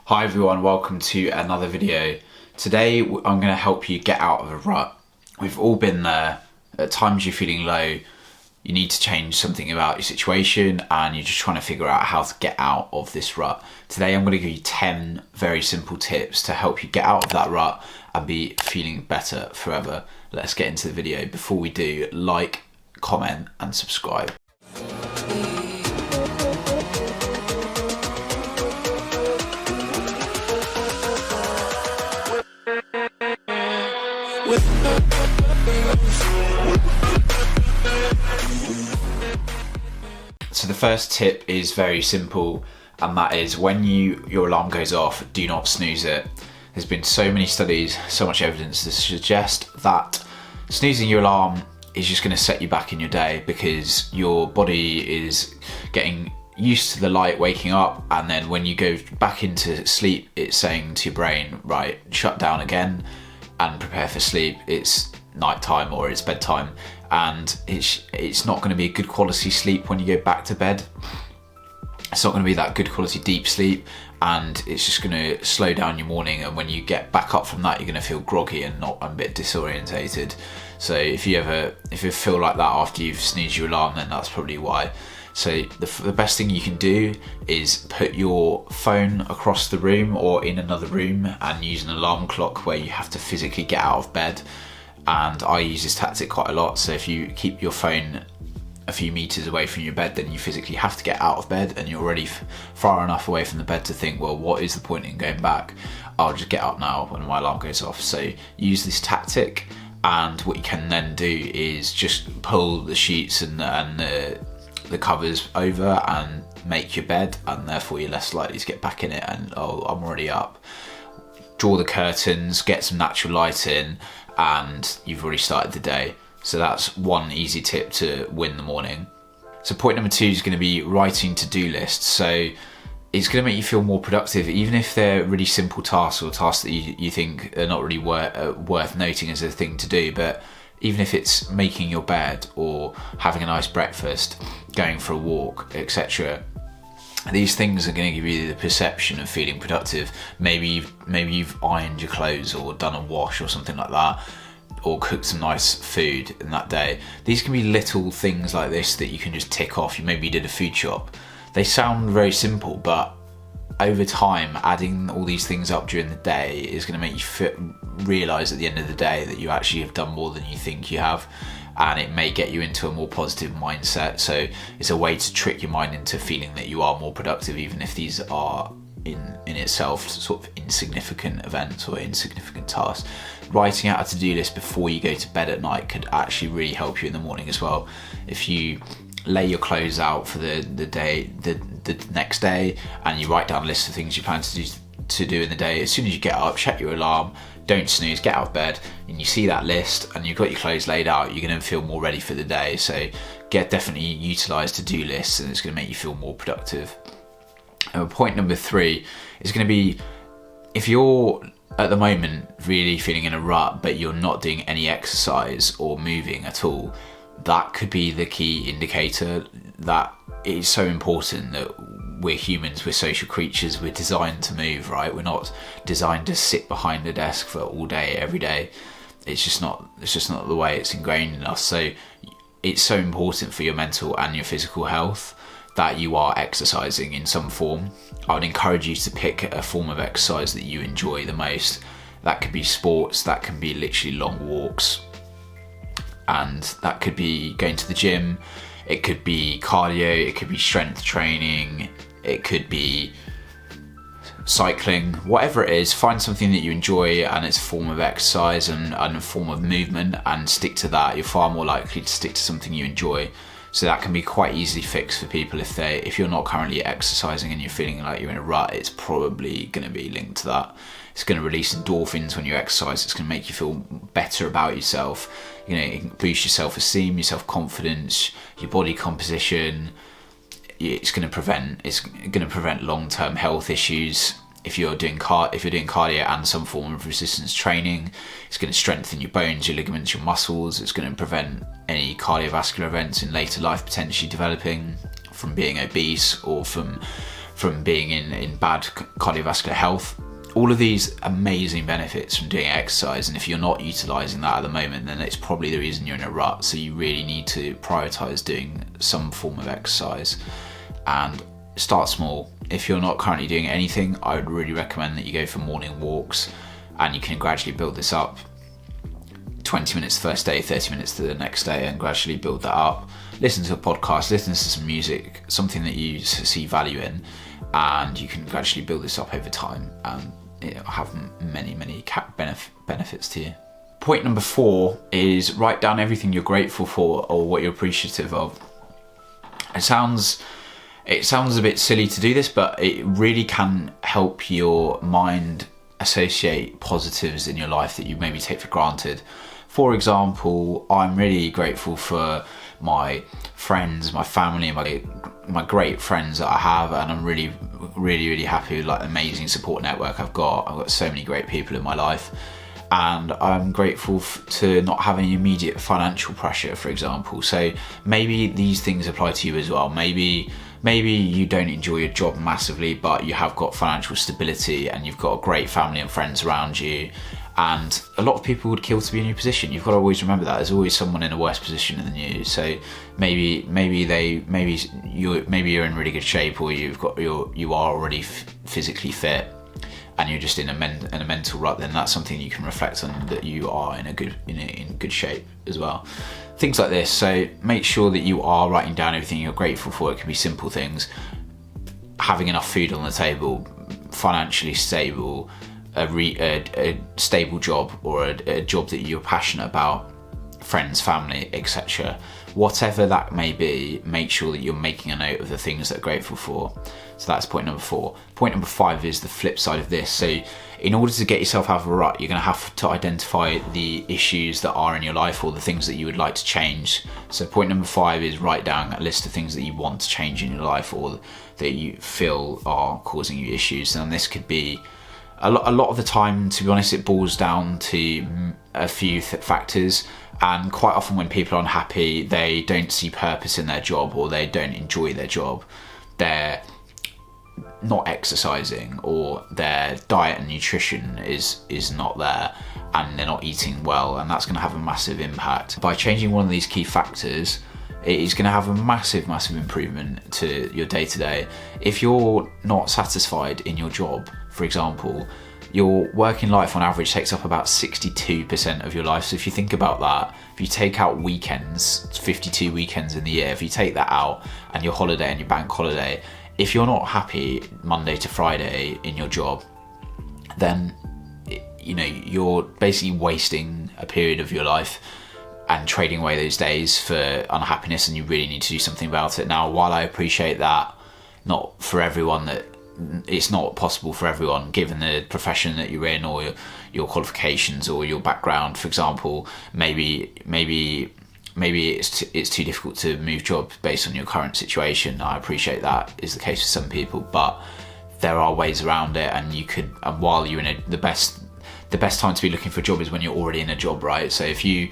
Hi everyone, welcome to another video. Today I'm going to help you get out of a rut. We've all been there. At times you're feeling low, you need to change something about your situation and you're just trying to figure out how to get out of this rut. Today I'm going to give you 10 very simple tips to help you get out of that rut and be feeling better forever. Let's get into the video. Before we do, like, comment and subscribe. So the first tip is very simple, and that is when your alarm goes off, do not snooze it. There's been so many studies, so much evidence to suggest that snoozing your alarm is just going to set you back in your day, because your body is getting used to the light waking up, and then when you go back into sleep, it's saying to your brain, right, shut down again and prepare for sleep. It's nighttime or it's bedtime, and it's not going to be a good quality sleep when you go back to bed. It's not going to be that good quality deep sleep, and it's just going to slow down your morning, and when you get back up from that, you're going to feel groggy and a bit disorientated. So if you feel like that after you've snoozed your alarm, then that's probably why. So the best thing you can do is put your phone across the room or in another room and use an alarm clock where you have to physically get out of bed. And I use this tactic quite a lot. So if you keep your phone a few meters away from your bed, then you physically have to get out of bed, and you're already far enough away from the bed to think, well, what is the point in going back? I'll just get up now when my alarm goes off. So use this tactic, and what you can then do is just pull the sheets and the covers over and make your bed, and therefore you're less likely to get back in it and, oh, I'm already up. Draw the curtains, get some natural light in, and you've already started the day. So that's one easy tip to win the morning. So point number 2 is going to be writing to-do lists. So it's going to make you feel more productive, even if they're really simple tasks or tasks that you think are not really worth noting as a thing to do. But even if it's making your bed or having a nice breakfast, going for a walk, etc., these things are going to give you the perception of feeling productive. Maybe you've ironed your clothes or done a wash or something like that, or cooked some nice food in that day. These can be little things like this that you can just tick off. You maybe did a food shop. They sound very simple, but over time, adding all these things up during the day is going to make you realise at the end of the day that you actually have done more than you think you have, and it may get you into a more positive mindset. So it's a way to trick your mind into feeling that you are more productive, even if these are in itself sort of insignificant events or insignificant tasks. Writing out a to-do list before you go to bed at night could actually really help you in the morning as well. If you lay your clothes out for the next day, and you write down a list of things you plan to do in the day, as soon as you get up, check your alarm, don't snooze, get out of bed, and you see that list and you've got your clothes laid out, you're going to feel more ready for the day. So definitely utilise to-do lists, and it's going to make you feel more productive. And point number 3 is going to be, if you're at the moment really feeling in a rut but you're not doing any exercise or moving at all, that could be the key indicator that it is so important that we're humans, we're social creatures, we're designed to move, right? We're not designed to sit behind a desk for all day, every day. It's just not the way it's ingrained in us. So it's so important for your mental and your physical health that you are exercising in some form. I would encourage you to pick a form of exercise that you enjoy the most. That could be sports, that can be literally long walks, and that could be going to the gym, it could be cardio, it could be strength training, it could be cycling. Whatever it is, find something that you enjoy and it's a form of exercise and a form of movement, and stick to that. You're far more likely to stick to something you enjoy. So that can be quite easily fixed for people. If you're not currently exercising and you're feeling like you're in a rut, it's probably going to be linked to that. It's going to release endorphins when you exercise. It's going to make you feel better about yourself. It can boost your self-esteem, your self-confidence, your body composition. It's going to prevent long-term health issues. If you're doing cardio and some form of resistance training, it's going to strengthen your bones, your ligaments, your muscles. It's going to prevent any cardiovascular events in later life potentially developing from being obese or from from being in bad cardiovascular health. All of these amazing benefits from doing exercise, and if you're not utilising that at the moment, then it's probably the reason you're in a rut. So you really need to prioritise doing some form of exercise and start small. If you're not currently doing anything, I would really recommend that you go for morning walks, and you can gradually build this up. 20 minutes the first day, 30 minutes the next day, and gradually build that up. Listen to a podcast, listen to some music, something that you see value in, and you can gradually build this up over time, and it'll have many benefits to you. Point number 4 is write down everything you're grateful for or what you're appreciative of. It sounds a bit silly to do this, but it really can help your mind associate positives in your life that you maybe take for granted. For example, I'm really grateful for my friends, my family, my great friends that I have, and I'm really happy with like the amazing support network I've got. I've got so many great people in my life, and I'm grateful to not have any immediate financial pressure, for example. So maybe these things apply to you as well. Maybe you don't enjoy your job massively, but you have got financial stability and you've got a great family and friends around you. And a lot of people would kill to be in your position. You've got to always remember that there's always someone in a worse position than you. So maybe you're in really good shape, or you are already physically fit, and you're just in a mental rut. Then that's something you can reflect on, that you are in good shape as well. Things like this. So make sure that you are writing down everything you're grateful for. It can be simple things: having enough food on the table, financially stable, a stable job, or a job that you're passionate about, friends, family, etc. Whatever that may be, make sure that you're making a note of the things that you're grateful for. So that's point number 4. Point number 5 is the flip side of this. So in order to get yourself out of a rut, you're going to have to identify the issues that are in your life, or the things that you would like to change. So point number 5 is write down a list of things that you want to change in your life, or that you feel are causing you issues. And this could be a lot of the time, to be honest, it boils down to a few factors. And quite often when people are unhappy, they don't see purpose in their job, or they don't enjoy their job. They're not exercising, or their diet and nutrition is not there, and they're not eating well, and that's going to have a massive impact. By changing one of these key factors, it is going to have a massive improvement to your day-to-day. If you're not satisfied in your job, for example, your working life on average takes up about 62% of your life. So if you think about that, if you take out weekends, it's 52 weekends in the year, if you take that out, and your holiday and your bank holiday, if you're not happy Monday to Friday in your job, then you're basically wasting a period of your life and trading away those days for unhappiness, and you really need to do something about it. Now, while I appreciate that, not for everyone, that it's not possible for everyone, given the profession that you're in, or your qualifications, or your background. For example, maybe it's too difficult to move jobs based on your current situation. I appreciate that is the case for some people, but there are ways around it, and while you're in the best time to be looking for a job is when you're already in a job, right? So if you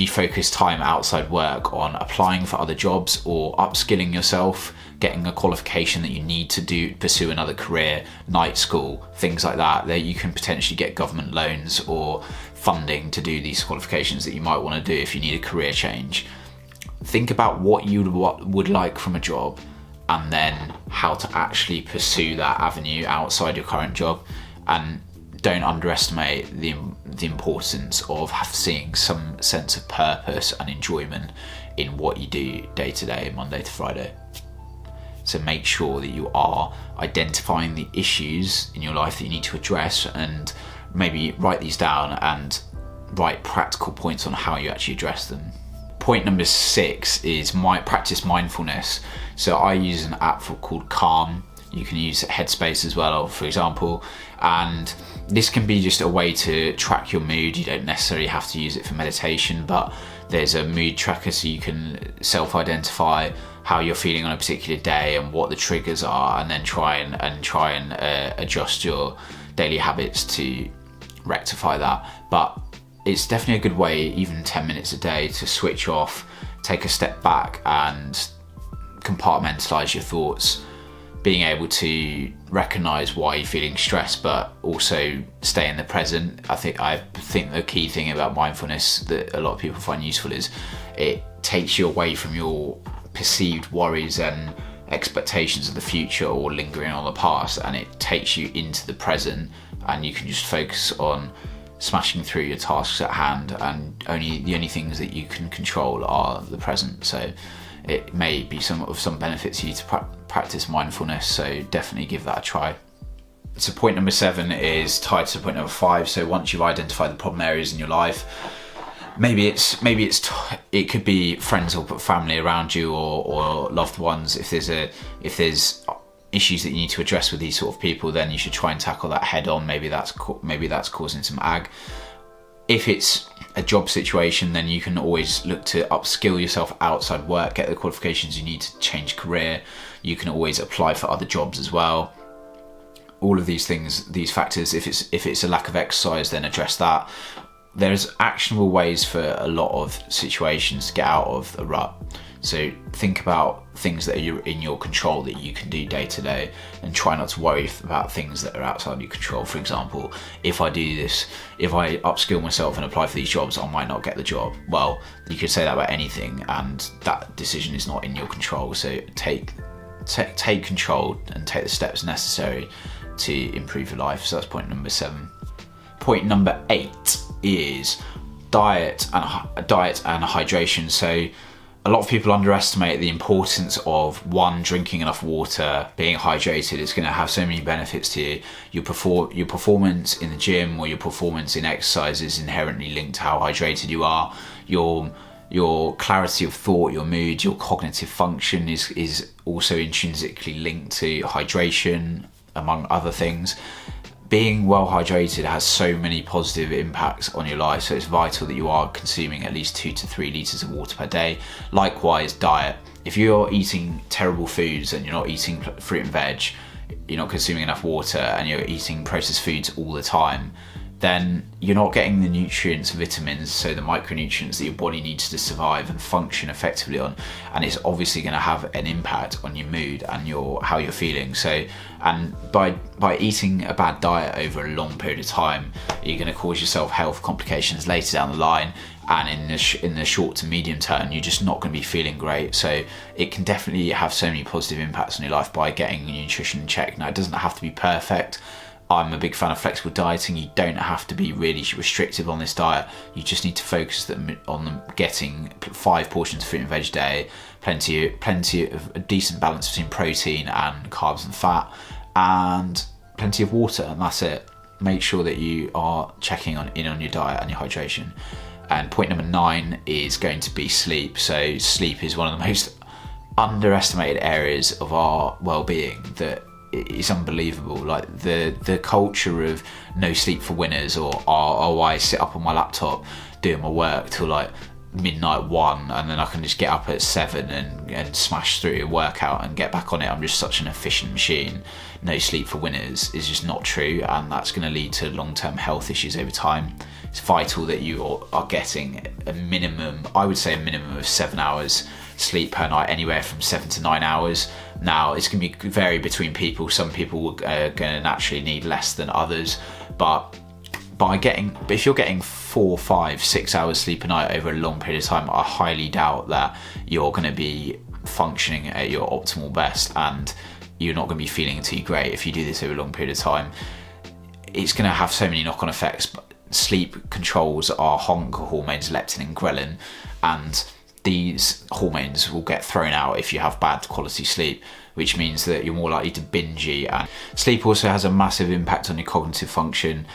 focus time outside work on applying for other jobs, or upskilling yourself, getting a qualification that you need to pursue another career, night school, things like that you can potentially get government loans or funding to do these qualifications that you might want to do if you need a career change. Think about what you would like from a job, and then how to actually pursue that avenue outside your current job. And don't underestimate the importance of seeing some sense of purpose and enjoyment in what you do day to day, Monday to Friday. So make sure that you are identifying the issues in your life that you need to address, and maybe write these down and write practical points on how you actually address them. Point number 6 is practice mindfulness. So I use an app called Calm. You can use Headspace as well, for example, and this can be just a way to track your mood. You don't necessarily have to use it for meditation, but there's a mood tracker, so you can self-identify how you're feeling on a particular day and what the triggers are, and then try and adjust your daily habits to rectify that. But it's definitely a good way, even 10 minutes a day, to switch off, take a step back and compartmentalize your thoughts. being able to recognize why you're feeling stressed, but also stay in the present. I think the key thing about mindfulness that a lot of people find useful is it takes you away from your perceived worries and expectations of the future or lingering on the past, and it takes you into the present, and you can just focus on smashing through your tasks at hand, and the only things that you can control are the present. So it may be of some benefit to you to practice mindfulness, so definitely give that a try. So point number 7 is tied to point number 5. So once you've identified the problem areas in your life, it could be friends or family around you, or loved ones. If there's issues that you need to address with these sort of people, then you should try and tackle that head on. Maybe that's causing some ag. If it's a job situation, then you can always look to upskill yourself outside work, get the qualifications you need to change career. You can always apply for other jobs as well. All of these things, these factors, if it's a lack of exercise, then address that. There's actionable ways for a lot of situations to get out of a rut. So think about things that are in your control that you can do day to day, and try not to worry about things that are outside your control. For example, if I do this, if I upskill myself and apply for these jobs, I might not get the job. Well, you could say that about anything, and that decision is not in your control. So take control and take the steps necessary to improve your life. So that's point number 7. Point number 8 is diet and hydration. So a lot of people underestimate the importance of, 1, drinking enough water, being hydrated. It's going to have so many benefits to you. Your performance in the gym or your performance in exercise is inherently linked to how hydrated you are. Your clarity of thought, your mood, your cognitive function is also intrinsically linked to hydration, among other things. Being well hydrated has so many positive impacts on your life, so it's vital that you are consuming at least 2 to 3 litres of water per day. Likewise, diet. If you're eating terrible foods and you're not eating fruit and veg, you're not consuming enough water, and you're eating processed foods all the time, then you're not getting the nutrients, vitamins, so the micronutrients that your body needs to survive and function effectively on, and it's obviously going to have an impact on your mood and how you're feeling. So, and by eating a bad diet over a long period of time, you're going to cause yourself health complications later down the line, and in the short to medium term, you're just not going to be feeling great. So it can definitely have so many positive impacts on your life by getting your nutrition in check. Now, it doesn't have to be perfect. I'm a big fan of flexible dieting. You don't have to be really restrictive on this diet. You just need to focus on getting 5 portions of fruit and veg a day, plenty of a decent balance between protein and carbs and fat, and plenty of water, and that's it. Make sure that you are checking in on your diet and your hydration. And point number 9 is going to be sleep. So sleep is one of the most underestimated areas of our well-being that it's unbelievable. Like the culture of no sleep for winners, or I sit up on my laptop doing my work till like midnight 1, and then I can just get up at 7 and smash through a workout and get back on it. I'm just such an efficient machine. No sleep for winners is just not true, and that's going to lead to long-term health issues over time. It's vital that you are getting a minimum, I would say a minimum of 7 hours sleep per night, anywhere from 7 to 9 hours. Now, it's going to vary between people. Some people are going to naturally need less than others, but if you're getting 4, 5, 6 hours sleep a night over a long period of time, I highly doubt that you're going to be functioning at your optimal best, and you're not going to be feeling too great if you do this over a long period of time. It's going to have so many knock-on effects. Sleep controls our hormones, leptin and ghrelin, and these hormones will get thrown out if you have bad quality sleep, which means that you're more likely to binge eat. And sleep also has a massive impact on your cognitive function.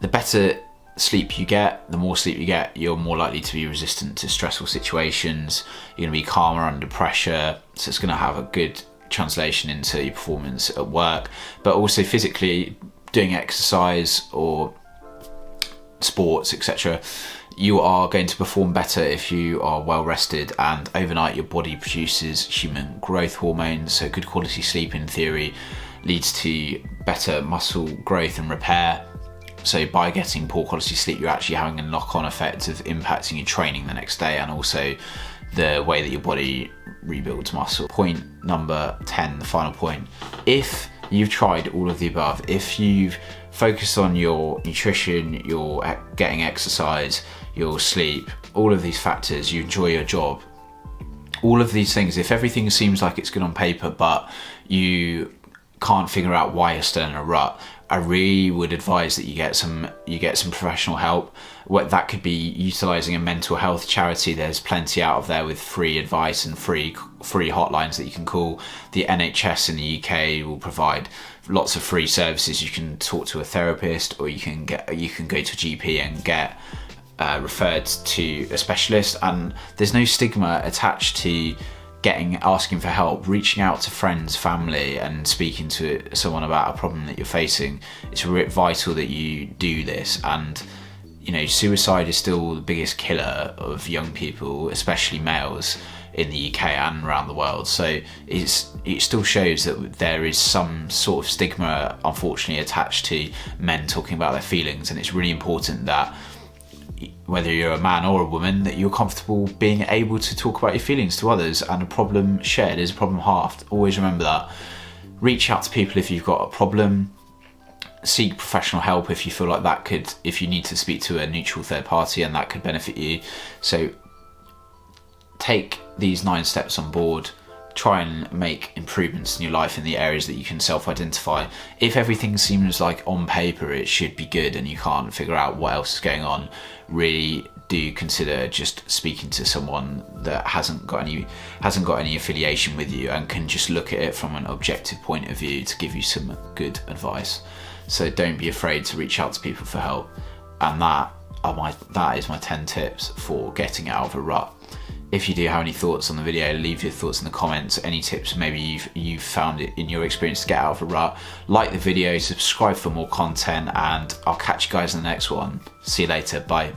The better sleep you get, the more sleep you get, you're more likely to be resistant to stressful situations. You're going to be calmer under pressure, so it's going to have a good translation into your performance at work. But also physically, doing exercise or sports, etc., you are going to perform better if you are well rested, and overnight your body produces human growth hormones. So good quality sleep, in theory, leads to better muscle growth and repair. So by getting poor quality sleep, you're actually having a knock-on effect of impacting your training the next day, and also the way that your body rebuilds muscle. Point number 10, the final point. If you've tried all of the above, if you've focused on your nutrition, your getting exercise, your sleep, all of these factors, you enjoy your job, all of these things, if everything seems like it's good on paper but you can't figure out why you're still in a rut, I really would advise that you get some professional help. What that could be, utilizing a mental health charity. There's plenty out of there with free advice and free hotlines that you can call. The NHS in the UK will provide lots of free services. You can talk to a therapist, or you can go to a GP and get referred to a specialist. And there's no stigma attached to asking for help, reaching out to friends, family, and speaking to someone about a problem that you're facing. It's vital that you do this. And suicide is still the biggest killer of young people, especially males, in the UK and around the world. So it still shows that there is some sort of stigma, unfortunately, attached to men talking about their feelings. And it's really important that whether you're a man or a woman, that you're comfortable being able to talk about your feelings to others, and a problem shared is a problem halved. Always remember that. Reach out to people if you've got a problem. Seek professional help if you feel like if you need to speak to a neutral third party and that could benefit you. So take these 9 steps on board. Try and make improvements in your life in the areas that you can self-identify. If everything seems like on paper it should be good and you can't figure out what else is going on, really do consider just speaking to someone that hasn't got any affiliation with you and can just look at it from an objective point of view to give you some good advice. So don't be afraid to reach out to people for help. And that is my 10 tips for getting out of a rut. If you do have any thoughts on the video, leave your thoughts in the comments. Any tips maybe you've found it in your experience to get out of a rut. Like the video, subscribe for more content, and I'll catch you guys in the next one. See you later, bye.